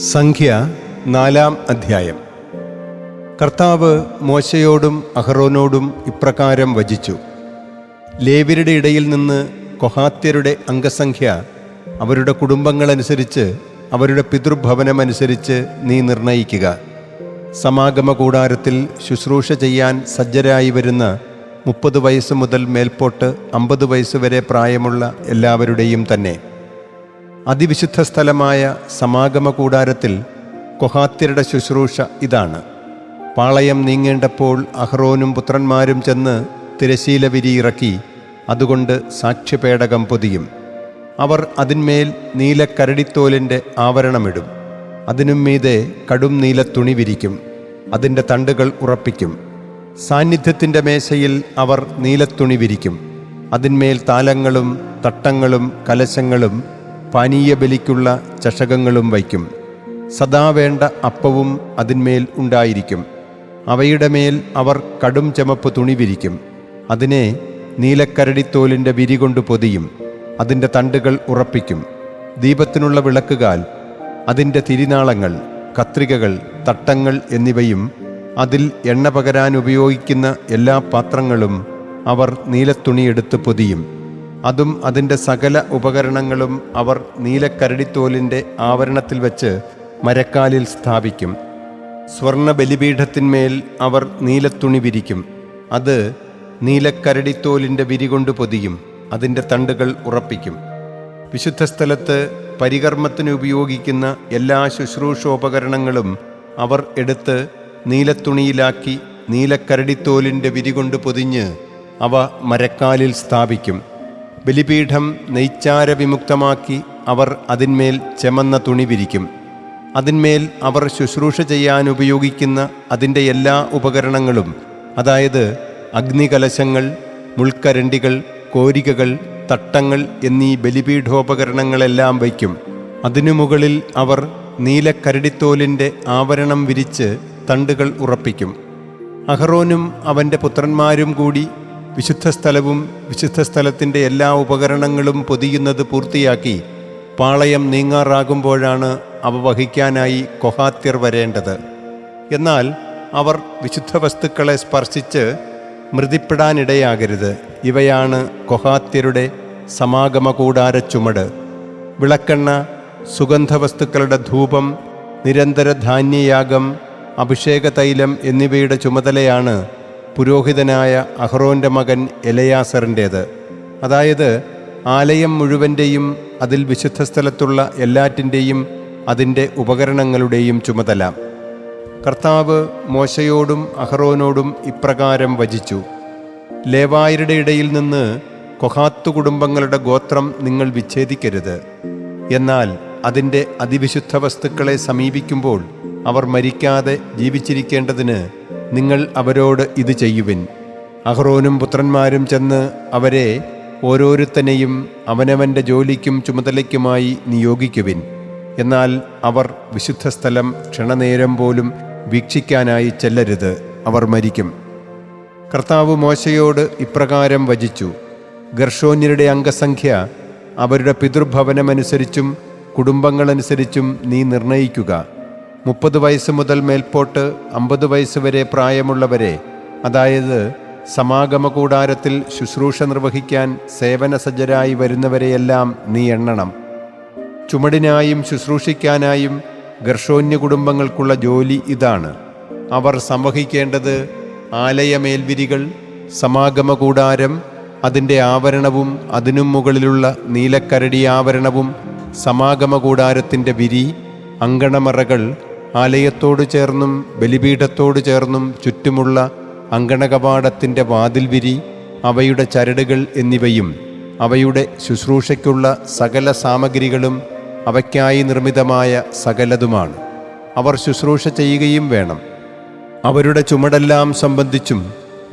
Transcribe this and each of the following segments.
സംഖ്യ 4-ാം അധ്യായം. കർത്താവ് മോശയോടും അഹറോനോടും ഇപ്രകാരം വചിച്ചു: ലേവ്യരുടെ ഇടയിൽ നിന്ന് കൊഹാത്യരുടെ അംഗസംഖ്യ അവരുടെ കുടുംബങ്ങളനുസരിച്ച് അവരുടെ പിതൃഭവനമനുസരിച്ച് നീ നിർണയിക്കുക. സമാഗമ കൂടാരത്തിൽ ശുശ്രൂഷ ചെയ്യാൻ സജ്ജരായി വരുന്ന 30 വയസ്സ് മുതൽ മേൽപോട്ട് 50 വയസ്സ് വരെ പ്രായമുള്ള എല്ലാവരുടെയും തന്നെ. അതിവിശുദ്ധ സ്ഥലമായ സമാഗമ കൂടാരത്തിൽ കൊഹാത്യരുടെ ശുശ്രൂഷ ഇതാണ്. പാളയം നീങ്ങേണ്ടപ്പോൾ അഹ്റോനും പുത്രന്മാരും ചെന്ന് തിരശീല വിരിയിറക്കി അതുകൊണ്ട് സാക്ഷ്യപേടകം പൊതിയും. അവർ അതിന്മേൽ നീലക്കരടിത്തോലിൻ്റെ ആവരണമിടും. അതിനും മീതെ കടും നീലത്തുണി വിരിക്കും. അതിൻ്റെ തണ്ടുകൾ ഉറപ്പിക്കും. സാന്നിധ്യത്തിൻ്റെ മേശയിൽ അവർ നീലത്തുണി വിരിക്കും. അതിന്മേൽ താലങ്ങളും തട്ടങ്ങളും കലശങ്ങളും പാനീയ ബലിക്കുള്ള ചഷകങ്ങളും വയ്ക്കും. സദാ വേണ്ട അപ്പവും അതിന്മേൽ ഉണ്ടായിരിക്കും. അവയുടെ മേൽ അവർ കടും ചുമപ്പ് തുണി വിരിക്കും. അതിനെ നീലക്കരടിത്തോലിൻ്റെ വിരി കൊണ്ട് പൊതിയും. അതിൻ്റെ തണ്ടുകൾ ഉറപ്പിക്കും. ദീപത്തിനുള്ള വിളക്കുകാൽ, അതിൻ്റെ തിരിനാളങ്ങൾ, കത്രികകൾ, തട്ടങ്ങൾ എന്നിവയും അതിൽ എണ്ണ പകരാൻ ഉപയോഗിക്കുന്ന എല്ലാ പാത്രങ്ങളും അവർ നീലത്തുണിയെടുത്ത് പൊതിയും. അതും അതിൻ്റെ സകല ഉപകരണങ്ങളും അവർ നീലക്കരടിത്തോലിൻ്റെ ആവരണത്തിൽ വെച്ച് മരക്കാലിൽ സ്ഥാപിക്കും. സ്വർണ്ണ ബലിപീഠത്തിന്മേൽ അവർ നീലത്തുണി വിരിക്കും. അത് നീലക്കരടിത്തോലിൻ്റെ വിരി കൊണ്ട് പൊതിയും. അതിൻ്റെ തണ്ടുകൾ ഉറപ്പിക്കും. വിശുദ്ധസ്ഥലത്ത് പരികർമ്മത്തിന് ഉപയോഗിക്കുന്ന എല്ലാ ശുശ്രൂഷോപകരണങ്ങളും അവർ എടുത്ത് നീലത്തുണിയിലാക്കി നീലക്കരടിത്തോലിൻ്റെ വിരി കൊണ്ട് പൊതിഞ്ഞ് അവ മരക്കാലിൽ സ്ഥാപിക്കും. ബലിപീഠം നെയ്ച്ചാര വിമുക്തമാക്കി അവർ അതിന്മേൽ ചെമന്ന തുണി വിരിക്കും. അതിന്മേൽ അവർ ശുശ്രൂഷ ചെയ്യാൻ ഉപയോഗിക്കുന്ന അതിൻ്റെ എല്ലാ ഉപകരണങ്ങളും, അതായത് അഗ്നികലശങ്ങൾ, മുൾക്കരണ്ടികൾ, കോരികകൾ, തട്ടങ്ങൾ എന്നീ ബലിപീഠോപകരണങ്ങളെല്ലാം വയ്ക്കും. അതിനു മുകളിൽ അവർ നീലക്കരടിത്തോലിൻ്റെ ആവരണം വിരിച്ച് തണ്ടുകൾ ഉറപ്പിക്കും. അഹ്റോനും അവൻ്റെ പുത്രന്മാരും കൂടി വിശുദ്ധസ്ഥലവും വിശുദ്ധസ്ഥലത്തിൻ്റെ എല്ലാ ഉപകരണങ്ങളും പൊതിയുന്നത് പൂർത്തിയാക്കി പാളയം നീങ്ങാറാകുമ്പോഴാണ് അവ വഹിക്കാനായി കൊഹാത്യർ വരേണ്ടത്. എന്നാൽ അവർ വിശുദ്ധ വസ്തുക്കളെ സ്പർശിച്ച് മൃതിപ്പെടാനിടയാകരുത്. ഇവയാണ് കൊഹാത്യരുടെ സമാഗമ കൂടാര ചുമട്: വിളക്കെണ്ണ, സുഗന്ധവസ്തുക്കളുടെ ധൂപം, നിരന്തര ധാന്യയാഗം, അഭിഷേക തൈലം എന്നിവയുടെ ചുമതലയാണ് പുരോഹിതനായ അഹ്റോൻ്റെ മകൻ എലയാസറിൻ്റേത്. അതായത് ആലയം മുഴുവൻ്റെയും അതിൽ വിശുദ്ധസ്ഥലത്തുള്ള എല്ലാറ്റിൻ്റെയും അതിൻ്റെ ഉപകരണങ്ങളുടെയും ചുമതല. കർത്താവ് മോശയോടും അഹ്റോനോടും ഇപ്രകാരം വചിച്ചു: ലേവായരുടെ ഇടയിൽ നിന്ന് കൊഹാത്തു കുടുംബങ്ങളുടെ ഗോത്രം നിങ്ങൾ വിച്ഛേദിക്കരുത്. എന്നാൽ അതിൻ്റെ അതിവിശുദ്ധ വസ്തുക്കളെ സമീപിക്കുമ്പോൾ അവർ മരിക്കാതെ ജീവിച്ചിരിക്കേണ്ടതിന് നിങ്ങൾ അവരോട് ഇത് ചെയ്യുവിൻ. അഹ്റോനും പുത്രന്മാരും ചെന്ന് അവരെ ഓരോരുത്തനെയും അവനവൻ്റെ ജോലിക്കും ചുമതലയ്ക്കുമായി നിയോഗിക്കുവിൻ. എന്നാൽ അവർ വിശുദ്ധസ്ഥലം ക്ഷണനേരം പോലും വീക്ഷിക്കാനായി ചെല്ലരുത്, അവർ മരിക്കും. കർത്താവ് മോശയോട് ഇപ്രകാരം വചിച്ചു: ഗർഷോന്യരുടെ അംഗസംഖ്യ അവരുടെ പിതൃഭവനമനുസരിച്ചും കുടുംബങ്ങളനുസരിച്ചും നീ നിർണയിക്കുക. 30 വയസ്സ് മുതൽ മേൽപോട്ട് 50 വയസ്സ് വരെ പ്രായമുള്ളവരെ, അതായത് സമാഗമ കൂടാരത്തിൽ ശുശ്രൂഷ നിർവഹിക്കാൻ സേവനസജ്ജരായി വരുന്നവരെയെല്ലാം നീ എണ്ണണം. ചുമടിനായും ശുശ്രൂഷിക്കാനായും ഗർഷോന്യ കുടുംബങ്ങൾക്കുള്ള ജോലി ഇതാണ്. അവർ സംവഹിക്കേണ്ടത് ആലയമേൽവിരികൾ, സമാഗമ കൂടാരം, അതിൻ്റെ ആവരണവും അതിനും മുകളിലുള്ള നീലക്കരടി ആവരണവും, സമാഗമ കൂടാരത്തിൻ്റെ വിരി, അങ്കണമറകൾ, ആലയത്തോട് ചേർന്നും ബലിപീഠത്തോട് ചേർന്നും ചുറ്റുമുള്ള അങ്കണകവാടത്തിൻ്റെ വാതിൽ വിരി, അവയുടെ ചരടുകൾ എന്നിവയും അവയുടെ ശുശ്രൂഷയ്ക്കുള്ള സകല സാമഗ്രികളും അവയ്ക്കായി നിർമ്മിതമായ സകലതുമാണ്. അവർ ശുശ്രൂഷ ചെയ്യുകയും വേണം. അവരുടെ ചുമടെല്ലാം സംബന്ധിച്ചും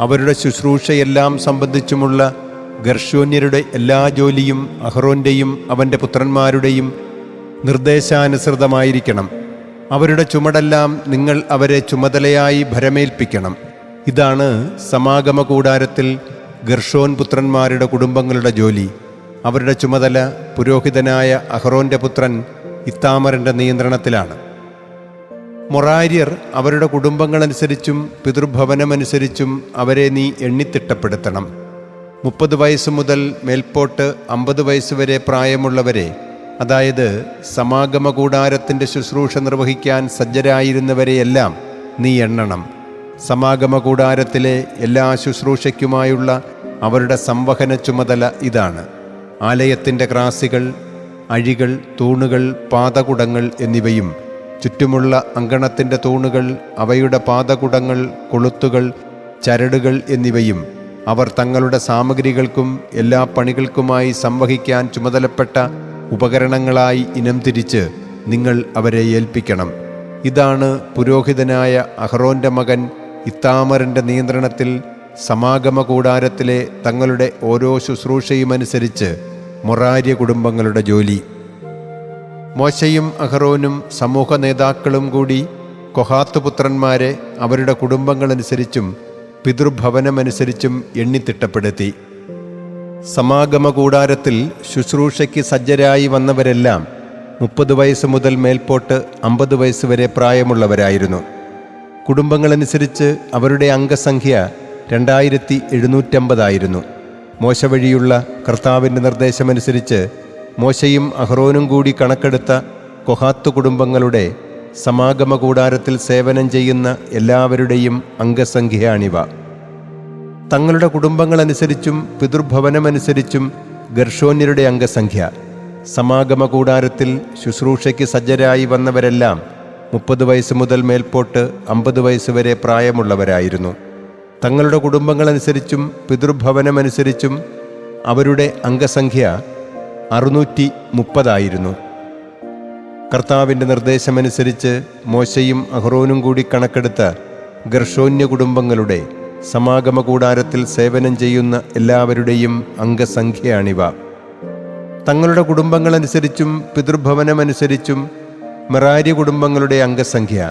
അവരുടെ ശുശ്രൂഷയെല്ലാം സംബന്ധിച്ചുമുള്ള ഗർഷോന്യരുടെ എല്ലാ ജോലിയും അഹ്റോൻ്റെയും അവൻ്റെ പുത്രന്മാരുടെയും നിർദ്ദേശാനുസൃതമായിരിക്കണം. അവരുടെ ചുമടെല്ലാം നിങ്ങൾ അവരെ ചുമതലയായി ഭരമേൽപ്പിക്കണം. ഇതാണ് സമാഗമ കൂടാരത്തിൽ ഗർഷോൻ പുത്രന്മാരുടെ കുടുംബങ്ങളുടെ ജോലി. അവരുടെ ചുമതല പുരോഹിതനായ അഹ്റോൻ്റെ പുത്രൻ ഇത്താമറിൻ്റെ നിയന്ത്രണത്തിലാണ്. മൊറാര്യർ അവരുടെ കുടുംബങ്ങളനുസരിച്ചും പിതൃഭവനമനുസരിച്ചും അവരെ നീ എണ്ണിത്തിട്ടപ്പെടുത്തണം. 30 വയസ്സ് മുതൽ മേൽപോട്ട് 50 വയസ്സ് വരെ പ്രായമുള്ളവരെ, അതായത് സമാഗമകൂടാരത്തിൻ്റെ ശുശ്രൂഷ നിർവഹിക്കാൻ സജ്ജരായിരുന്നവരെയെല്ലാം നീ എണ്ണണം. സമാഗമകൂടാരത്തിലെ എല്ലാ ശുശ്രൂഷയ്ക്കുമായുള്ള അവരുടെ സംവഹന ചുമതല ഇതാണ്: ആലയത്തിൻ്റെ ക്രാസികൾ, അഴികൾ, തൂണുകൾ, പാദകുടങ്ങൾ എന്നിവയും ചുറ്റുമുള്ള അങ്കണത്തിൻ്റെ തൂണുകൾ, അവയുടെ പാദകുടങ്ങൾ, കൊളുത്തുകൾ, ചരടുകൾ എന്നിവയും അവർ തങ്ങളുടെ സാമഗ്രികൾക്കും എല്ലാ പണികൾക്കുമായി സംവഹിക്കാൻ ചുമതലപ്പെട്ട ഉപകരണങ്ങളായി ഇനം തിരിച്ച് നിങ്ങൾ അവരെ ഏൽപ്പിക്കണം. ഇതാണ് പുരോഹിതനായ അഹ്റോൻ്റെ മകൻ ഇത്താമറിൻ്റെ നിയന്ത്രണത്തിൽ സമാഗമകൂടാരത്തിലെ തങ്ങളുടെ ഓരോ ശുശ്രൂഷയുമനുസരിച്ച് മൊറാര്യ കുടുംബങ്ങളുടെ ജോലി. മോശയും അഹ്റോനും സമൂഹ നേതാക്കളും കൂടി കൊഹാത്ത് പുത്രന്മാരെ അവരുടെ കുടുംബങ്ങളനുസരിച്ചും പിതൃഭവനമനുസരിച്ചും എണ്ണിത്തിട്ടപ്പെടുത്തി. സമാഗമകൂടാരത്തിൽ ശുശ്രൂഷയ്ക്ക് സജ്ജരായി വന്നവരെല്ലാം 30 വയസ്സ് മുതൽ മേൽപോട്ട് 50 വയസ്സ് വരെ പ്രായമുള്ളവരായിരുന്നു. കുടുംബങ്ങളനുസരിച്ച് അവരുടെ അംഗസംഖ്യ 2750 ആയിരുന്നു. മോശ വഴിയുള്ള കർത്താവിൻ്റെ നിർദ്ദേശമനുസരിച്ച് മോശയും അഹ്റോനും കൂടി കണക്കെടുത്ത കൊഹാത്ത് കുടുംബങ്ങളുടെ സമാഗമകൂടാരത്തിൽ സേവനം ചെയ്യുന്ന എല്ലാവരുടെയും അംഗസംഖ്യയാണിവ. തങ്ങളുടെ കുടുംബങ്ങളനുസരിച്ചും പിതൃഭവനമനുസരിച്ചും ഗർഷോന്യരുടെ അംഗസംഖ്യ. സമാഗമകൂടാരത്തിൽ ശുശ്രൂഷയ്ക്ക് സജ്ജരായി വന്നവരെല്ലാം 30 വയസ്സ് മുതൽ മേൽപോട്ട് 50 വയസ്സ് വരെ പ്രായമുള്ളവരായിരുന്നു. തങ്ങളുടെ കുടുംബങ്ങളനുസരിച്ചും പിതൃഭവനമനുസരിച്ചും അവരുടെ അംഗസംഖ്യ 630 ആയിരുന്നു. കർത്താവിൻ്റെ നിർദ്ദേശമനുസരിച്ച് മോശയും അഹ്റോനും കൂടി കണക്കെടുത്ത ഗർഷോന്യ കുടുംബങ്ങളുടെ സമാഗമകൂടാരത്തിൽ സേവനം ചെയ്യുന്ന എല്ലാവരുടെയും അംഗസംഖ്യയാണിവ. തങ്ങളുടെ കുടുംബങ്ങളനുസരിച്ചും പിതൃഭവനമനുസരിച്ചും മെറാരി കുടുംബങ്ങളുടെ അംഗസംഖ്യ.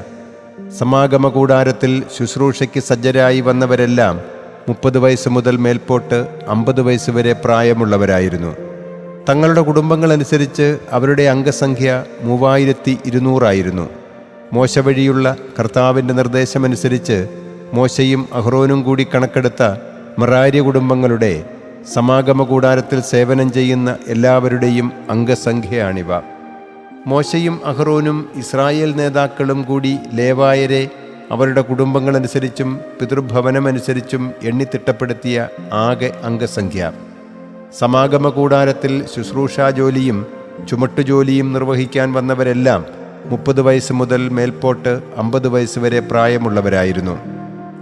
സമാഗമകൂടാരത്തിൽ ശുശ്രൂഷയ്ക്ക് സജ്ജരായി വന്നവരെല്ലാം 30 വയസ്സ് മുതൽ മേൽപോട്ട് 50 വയസ്സ് വരെ പ്രായമുള്ളവരായിരുന്നു. തങ്ങളുടെ കുടുംബങ്ങളനുസരിച്ച് അവരുടെ അംഗസംഖ്യ 3200 ആയിരുന്നു. മോശ വഴിയുള്ള കർത്താവിൻ്റെ നിർദ്ദേശമനുസരിച്ച് മോശയും അഹ്റോനും കൂടി കണക്കെടുത്ത മെറാരി കുടുംബങ്ങളുടെ സമാഗമകൂടാരത്തിൽ സേവനം ചെയ്യുന്ന എല്ലാവരുടെയും അംഗസംഖ്യയാണിവ. മോശയും അഹ്റോനും ഇസ്രായേൽ നേതാക്കളും കൂടി ലേവായരെ അവരുടെ കുടുംബങ്ങളനുസരിച്ചും പിതൃഭവനമനുസരിച്ചും എണ്ണിത്തിട്ടപ്പെടുത്തിയ ആകെ അംഗസംഖ്യ. സമാഗമകൂടാരത്തിൽ ശുശ്രൂഷാജോലിയും ചുമട്ടുജോലിയും നിർവഹിക്കാൻ വന്നവരെല്ലാം 30 വയസ്സ് മുതൽ മേൽപോട്ട് 50 വയസ്സ് വരെ പ്രായമുള്ളവരായിരുന്നു.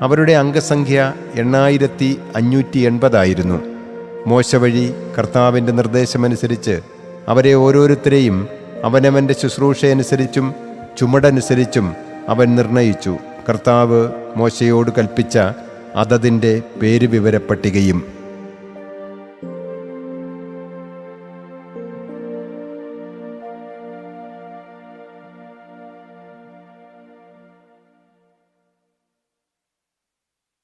അവരുടെ അംഗസംഖ്യ 8580 ആയിരുന്നു. മോശ വഴി കർത്താവിൻ്റെ നിർദ്ദേശമനുസരിച്ച് അവരെ ഓരോരുത്തരെയും അവനവൻ്റെ ശുശ്രൂഷയനുസരിച്ചും ചുമടനുസരിച്ചും അവൻ നിർണയിച്ചു. കർത്താവ് മോശയോട് കൽപ്പിച്ച അതതിൻ്റെ പേരുവിവരപ്പട്ടികയും.